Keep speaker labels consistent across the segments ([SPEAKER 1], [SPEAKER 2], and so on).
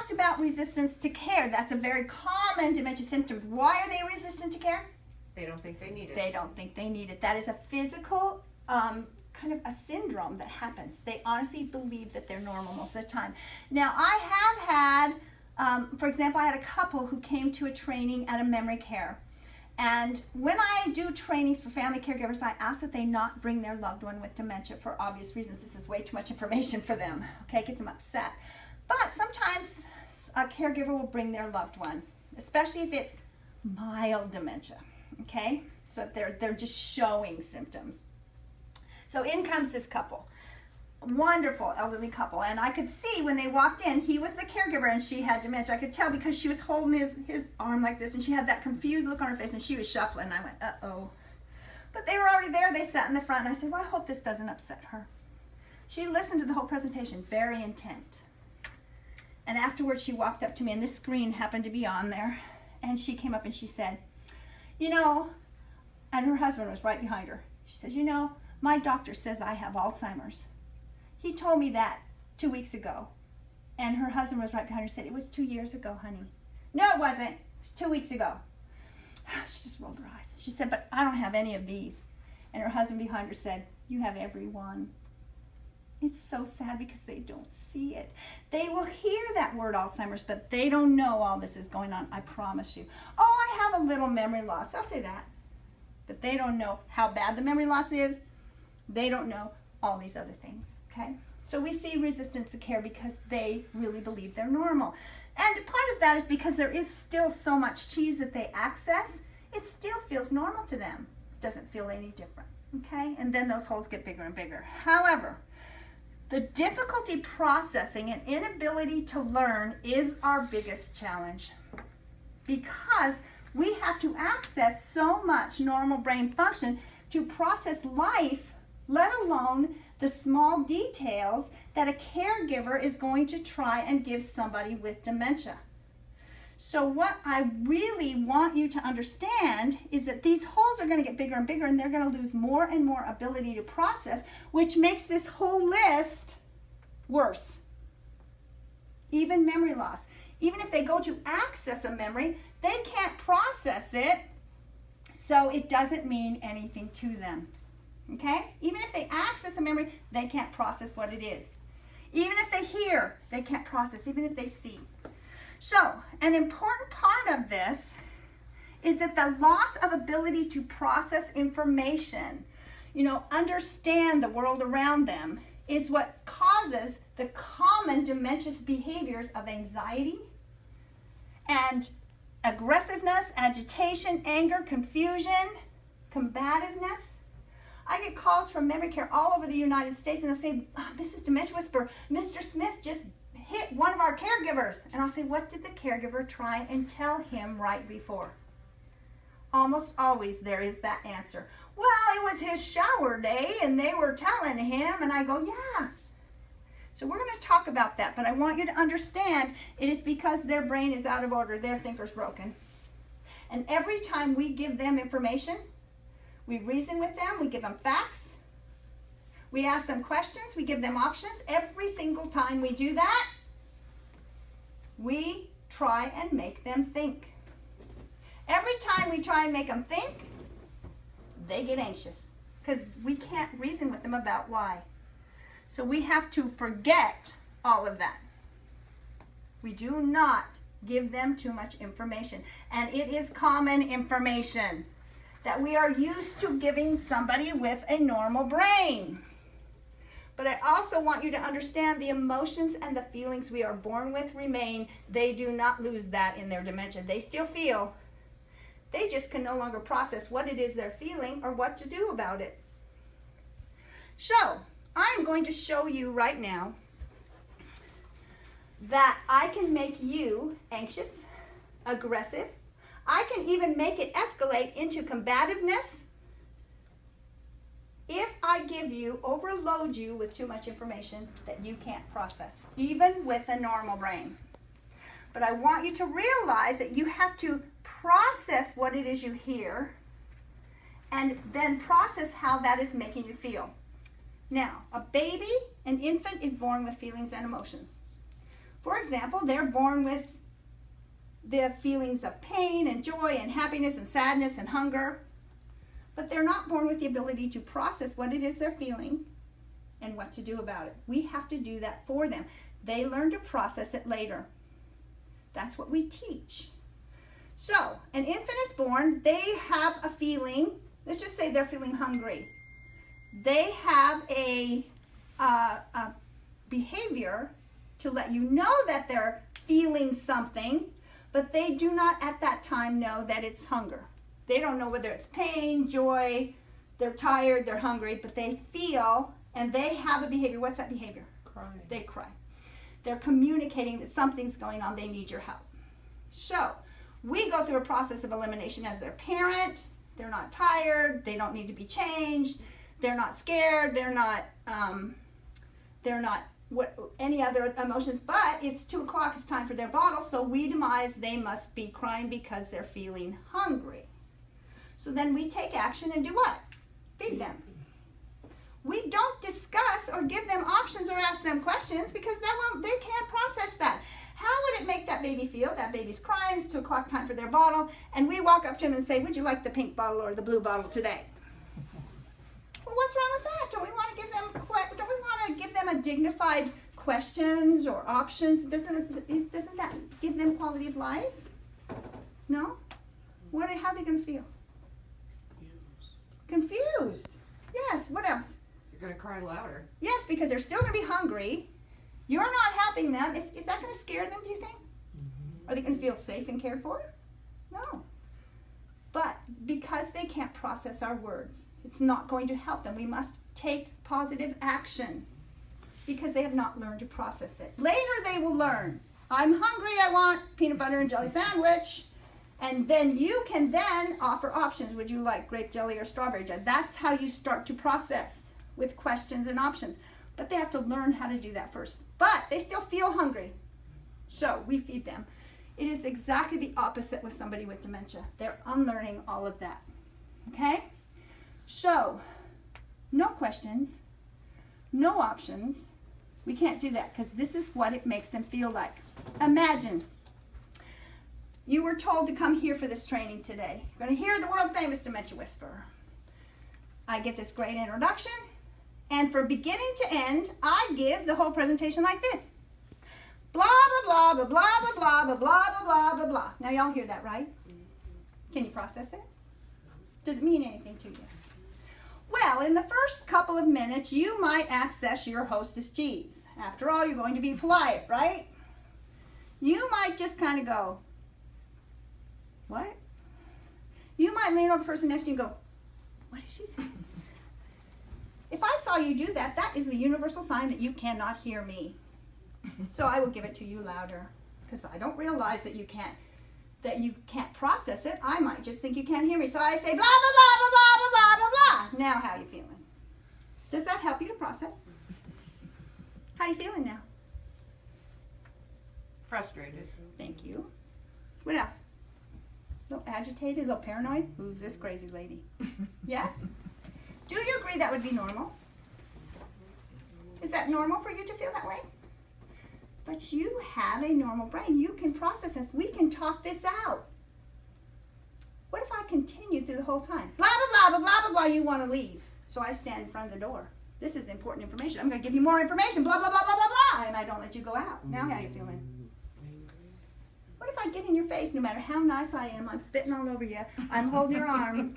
[SPEAKER 1] talked about resistance to care. That's a very common dementia symptom. Why are they resistant to care?
[SPEAKER 2] They don't think they need it.
[SPEAKER 1] They don't think they need it. That is a physical kind of a syndrome that happens. They honestly believe that they're normal most of the time. Now, I have had, for example, I had a couple who came to a training at a memory care. And when I do trainings for family caregivers, I ask that they not bring their loved one with dementia for obvious reasons. This is way too much information for them. Okay, it gets them upset. But sometimes a caregiver will bring their loved one, especially if it's mild dementia. Okay, so if they're just showing symptoms. So in comes this couple, wonderful elderly couple, and I could see when they walked in, he was the caregiver and she had dementia. I could tell because she was holding his arm like this, and she had that confused look on her face, and she was shuffling, and I went, uh-oh. But they were already there. They sat in the front, and I said, well, I hope this doesn't upset her. She listened to the whole presentation, very intent. And afterwards, she walked up to me, and this screen happened to be on there, and she came up and she said, you know, and her husband was right behind her. She said, you know, my doctor says I have Alzheimer's. He told me that 2 weeks ago. And her husband was right behind her and said, it was 2 years ago, honey. No, it wasn't. It was 2 weeks ago. She just rolled her eyes. She said, but I don't have any of these. And her husband behind her said, you have every one. It's so sad because they don't see it. They will hear that word Alzheimer's, but they don't know all this is going on, I promise you. Oh, I have a little memory loss. They'll say that. But they don't know how bad the memory loss is. They don't know all these other things, okay? So we see resistance to care because they really believe they're normal. And part of that is because there is still so much cheese that they access, it still feels normal to them. It doesn't feel any different, okay? And then those holes get bigger and bigger. However, the difficulty processing and inability to learn is our biggest challenge because we have to access so much normal brain function to process life, let alone the small details that a caregiver is going to try and give somebody with dementia. So what I really want you to understand is that these holes are going to get bigger and bigger, and they're going to lose more and more ability to process, which makes this whole list worse. Even memory loss. Even if they go to access a memory, they can't process it, so it doesn't mean anything to them. Okay? Even if they access a memory, they can't process what it is. Even if they hear, they can't process, even if they see. So, an important part of this is that the loss of ability to process information, understand the world around them, is what causes the common dementious behaviors of anxiety and aggressiveness, agitation, anger, confusion, combativeness. I get calls from memory care all over the United States, and they'll say, Mrs. Dementia Whisperer, Mr. Smith just hit one of our caregivers. And I'll say, what did the caregiver try and tell him right before? Almost always there is that answer. Well, it was his shower day, and they were telling him, and I go, yeah. So we're going to talk about that, but I want you to understand it is because their brain is out of order, their thinker's broken. And every time we give them information, we reason with them, we give them facts, we ask them questions, we give them options. Every single time we do that, we try and make them think. Every time we try and make them think, they get anxious because we can't reason with them about why. So we have to forget all of that. We do not give them too much information. And it is common information that we are used to giving somebody with a normal brain. But I also want you to understand the emotions and the feelings we are born with remain. They do not lose that in their dementia. They still feel. They just can no longer process what it is they're feeling or what to do about it. So, I'm going to show you right now that I can make you anxious, aggressive. I can even make it escalate into combativeness if I overload you with too much information that you can't process, even with a normal brain. But I want you to realize that you have to process what it is you hear and then process how that is making you feel. Now, a baby, an infant, is born with feelings and emotions. For example, they're born with the feelings of pain and joy and happiness and sadness and hunger, but they're not born with the ability to process what it is they're feeling and what to do about it. We have to do that for them. They learn to process it later. That's what we teach. So, an infant is born, they have a feeling, let's just say they're feeling hungry. They have a behavior to let you know that they're feeling something, but they do not at that time know that it's hunger. They don't know whether it's pain, joy, they're tired, they're hungry, but they feel and they have a behavior. What's that behavior?
[SPEAKER 2] Cry.
[SPEAKER 1] They cry. They're communicating that something's going on, they need your help. So, we go through a process of elimination as their parent. They're not tired, they don't need to be changed, they're not scared, they're not any other emotions, but it's 2 o'clock, it's time for their bottle, so we demise they must be crying because they're feeling hungry. So then we take action and do what? Feed them. We don't discuss or give them options or ask them questions because they can't process that. How would it make that baby feel? That baby's crying, it's 2 o'clock, time for their bottle, and we walk up to him and say, would you like the pink bottle or the blue bottle today? Well, what's wrong with that? Don't we want to give them a dignified questions or options? Doesn't that give them quality of life? No? How are they going to feel? Confused. Yes, what else?
[SPEAKER 2] You're going to cry louder.
[SPEAKER 1] Yes, because they're still going to be hungry. You're not helping them. Is that going to scare them, do you think? Are they going to feel safe and cared for? No. But because they can't process our words, it's not going to help them. We must take positive action because they have not learned to process it. Later they will learn. I'm hungry, I want peanut butter and jelly sandwich. And then you can then offer options. Would you like grape jelly or strawberry jelly? That's how you start to process with questions and options. But they have to learn how to do that first. But they still feel hungry. So we feed them. It is exactly the opposite with somebody with dementia. They're unlearning all of that. Okay? So, no questions, no options. We can't do that because this is what it makes them feel like. Imagine you were told to come here for this training today. You're going to hear the world famous dementia whisperer. I get this great introduction, and from beginning to end, I give the whole presentation like this. Blah, blah, blah, blah, blah, blah, blah, blah, blah, blah, blah, blah. Now y'all hear that, right? Can you process it? Does it mean anything to you? Well, in the first couple of minutes, you might access your hostess cheese. After all, you're going to be polite, right? You might just kind of go, what? You might lean over to the person next to you and go, what did she say? If I saw you do that, that is the universal sign that you cannot hear me. So I will give it to you louder because I don't realize that you can't process it. I might just think you can't hear me. So I say blah, blah, blah, blah, blah, blah, blah, blah. Now how are you feeling? Does that help you to process? How are you feeling now?
[SPEAKER 2] Frustrated.
[SPEAKER 1] Thank you. What else? A little agitated, a little paranoid? Who's this crazy lady? Yes? Do you agree that would be normal? Is that normal for you to feel that way? But you have a normal brain. You can process this. We can talk this out. What if I continue through the whole time? Blah, blah, blah, blah, blah, blah, blah, you want to leave. So I stand in front of the door. This is important information. I'm going to give you more information. Blah, blah, blah, blah, blah, blah. And I don't let you go out. Now how are you feeling? What if I get in your face, no matter how nice I am, I'm spitting all over you, I'm holding your arm,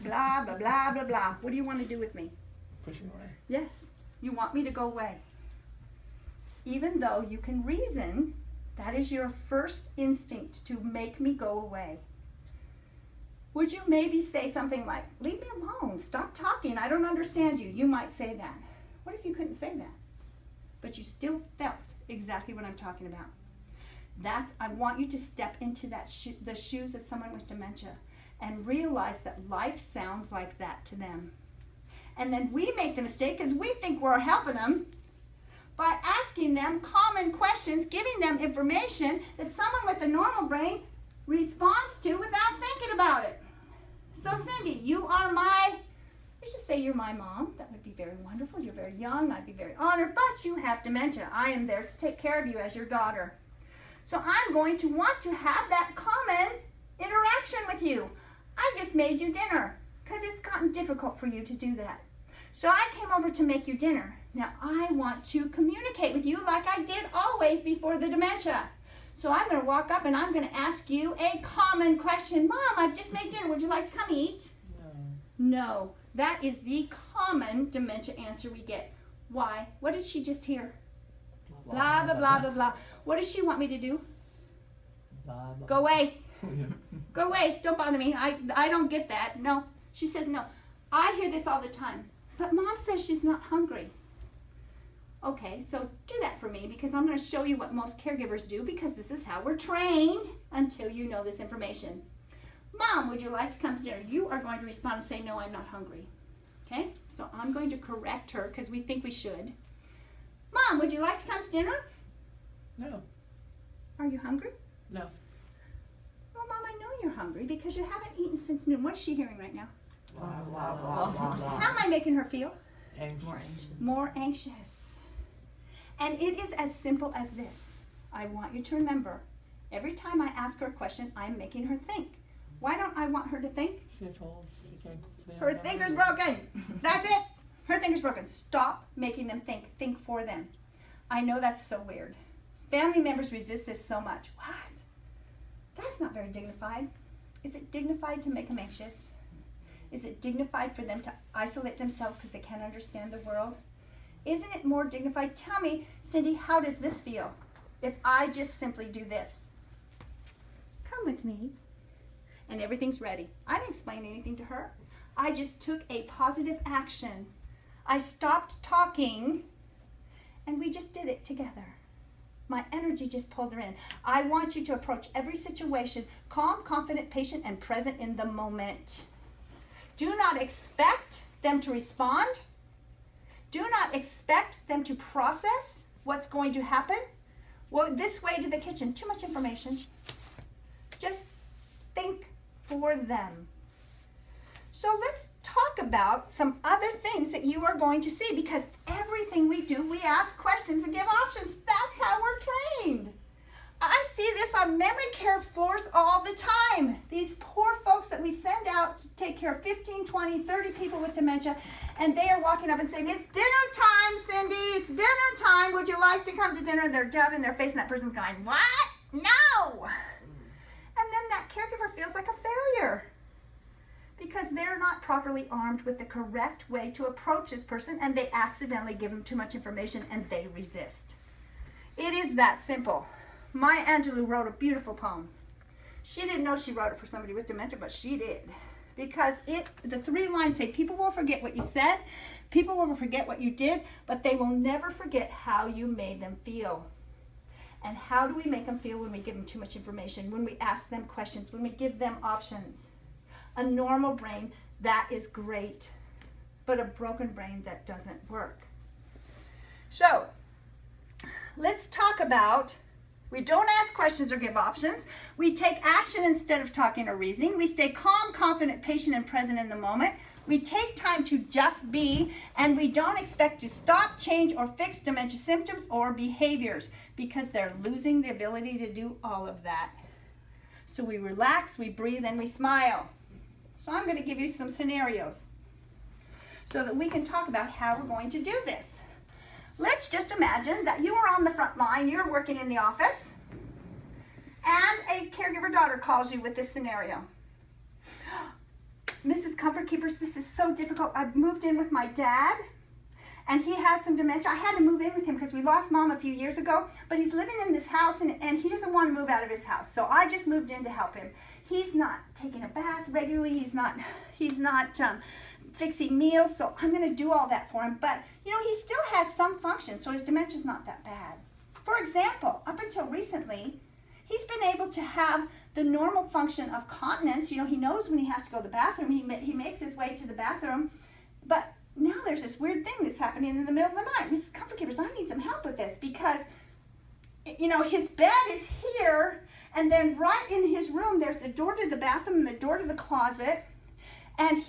[SPEAKER 1] blah, blah, blah, blah, blah. What do you want to do with me?
[SPEAKER 3] Pushing away.
[SPEAKER 1] Yes. You want me to go away. Even though you can reason, that is your first instinct to make me go away. Would you maybe say something like, leave me alone, stop talking, I don't understand you. You might say that. What if you couldn't say that? But you still felt exactly what I'm talking about. I want you to step into the shoes of someone with dementia and realize that life sounds like that to them. And then we make the mistake because we think we're helping them by asking them common questions, giving them information that someone with a normal brain responds to without thinking about it. So Cindy, you are my You just say, you're my mom. That would be very wonderful. You're very young. I'd be very honored, but you have dementia. I am there to take care of you as your daughter. So I'm going to want to have that common interaction with you. I just made you dinner because it's gotten difficult for you to do that. So I came over to make you dinner. Now I want to communicate with you like I did always before the dementia. So I'm going to walk up and I'm going to ask you a common question. Mom, I've just made dinner. Would you like to come eat? No. That is the common dementia answer we get. Why? What did she just hear? Blah, blah, blah, blah, blah. What does she want me to do?
[SPEAKER 3] Blah, blah.
[SPEAKER 1] Go away. Go away. Don't bother me. I don't get that. No. She says no. I hear this all the time. But Mom says she's not hungry. Okay, so do that for me because I'm going to show you what most caregivers do because this is how we're trained until you know this information. Mom, would you like to come to dinner? You are going to respond and say, no, I'm not hungry. Okay, so I'm going to correct her because we think we should. Mom, would you like to come to dinner?
[SPEAKER 3] No.
[SPEAKER 1] Are you hungry?
[SPEAKER 3] No.
[SPEAKER 1] Well, Mom, I know you're hungry because you haven't eaten since noon. What is she hearing right now?
[SPEAKER 3] Blah, blah, blah, blah, blah.
[SPEAKER 1] How am I making her feel?
[SPEAKER 3] Anxious.
[SPEAKER 2] More anxious.
[SPEAKER 1] More anxious. And it is as simple as this. I want you to remember, every time I ask her a question, I'm making her think. Why don't I want her to think?
[SPEAKER 3] She's old. She can't feel
[SPEAKER 1] Her
[SPEAKER 3] that.
[SPEAKER 1] thinker's broken. That's it. Her thinker's broken. Stop making them think. Think for them. I know that's so weird. Family members resist this so much. What? That's not very dignified. Is it dignified to make them anxious? Is it dignified for them to isolate themselves because they can't understand the world? Isn't it more dignified? Tell me, Cindy, how does this feel if I just simply do this? Come with me. And everything's ready. I didn't explain anything to her. I just took a positive action. I stopped talking and we just did it together. My energy just pulled her in. I want you to approach every situation calm, confident, patient, and present in the moment. Do not expect them to respond. Do not expect them to process what's going to happen. Well, this way to the kitchen. Too much information. Just think for them. So let's talk about some other things that you are going to see because everything we do, we ask questions and give options. That's how we're trained. I see this on memory care floors all the time. These poor folks that we send out to take care of 15, 20, 30 people with dementia, and they are walking up and saying, it's dinner time, Cindy, it's dinner time. Would you like to come to dinner? And they're down in their face and that person's going, what? No. And then that caregiver feels like a failure because they're not properly armed with the correct way to approach this person and they accidentally give them too much information and they resist. It is that simple. Maya Angelou wrote a beautiful poem. She didn't know she wrote it for somebody with dementia, but she did. Because the 3 lines say, people will forget what you said, people will forget what you did, but they will never forget how you made them feel. And how do we make them feel when we give them too much information, when we ask them questions, when we give them options? A normal brain, that is great, but a broken brain, that doesn't work. So, let's talk about, we don't ask questions or give options. We take action instead of talking or reasoning. We stay calm, confident, patient, and present in the moment. We take time to just be, and we don't expect to stop, change, or fix dementia symptoms or behaviors because they're losing the ability to do all of that. So we relax, we breathe, and we smile. So I'm going to give you some scenarios so that we can talk about how we're going to do this. Let's just imagine that you are on the front line, you're working in the office, and a caregiver daughter calls you with this scenario. Mrs. Comfort Keepers, this is so difficult. I've moved in with my dad, and he has some dementia. I had to move in with him because we lost Mom a few years ago, but he's living in this house, and he doesn't want to move out of his house, so I just moved in to help him. He's not taking a bath regularly. He's not fixing meals, so I'm going to do all that for him. But, you know, he still has some function, so his dementia's not that bad. For example, up until recently, he's been able to have the normal function of continence. You know, he knows when he has to go to the bathroom. He makes his way to the bathroom. But now there's this weird thing that's happening in the middle of the night. Mrs. Comfort Keepers, I need some help with this because, you know, his bed is here, and then right in his room, there's the door to the bathroom and the door to the closet. And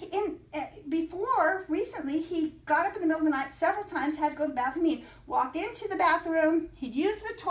[SPEAKER 1] before, recently, he got up in the middle of the night several times, had to go to the bathroom. He'd walk into the bathroom, he'd use the toilet.